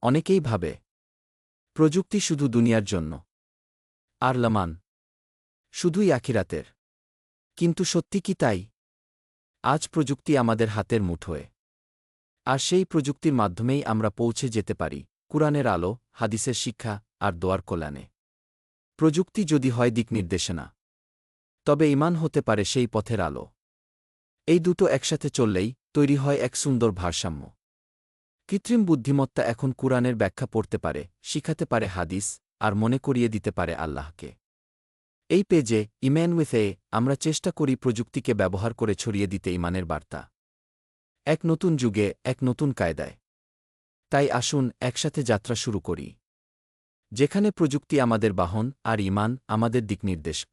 অনেকেই ভাবে প্রযুক্তি শুধু দুনিয়ার জন্য, আর লামান শুধুই আখিরাতের। কিন্তু সত্যি কি তাই? আজ প্রযুক্তি আমাদের হাতের মুঠোয়, আর সেই প্রযুক্তির মাধ্যমেই আমরা পৌঁছে যেতে পারি কুরআনের আলো, হাদিসের শিক্ষা আর দোয়ার কল্যাণে। প্রযুক্তি যদি হয় দিকনির্দেশনা, তবে ঈমান হতে পারে সেই পথের আলো। এই দুটো একসাথে চললেই তৈরি হয় এক সুন্দর ভারসাম্য। কৃত্রিম বুদ্ধিমত্তা এখন কুরআনের ব্যাখ্যা পড়তে পারে, শিখাতে পারে হাদিস, আর মনে করিয়ে দিতে পারে আল্লাহকে। এই পেজে ইমান উইথ আমরা চেষ্টা করি প্রযুক্তিকে ব্যবহার করে ছড়িয়ে দিতে ঈমানের বার্তা। এক নতুন যুগে, এক নতুন কায়দায়। তাই আসুন একসাথে যাত্রা শুরু করি, যেখানে প্রযুক্তি আমাদের বাহন আর ঈমান আমাদের দিকনির্দেশক।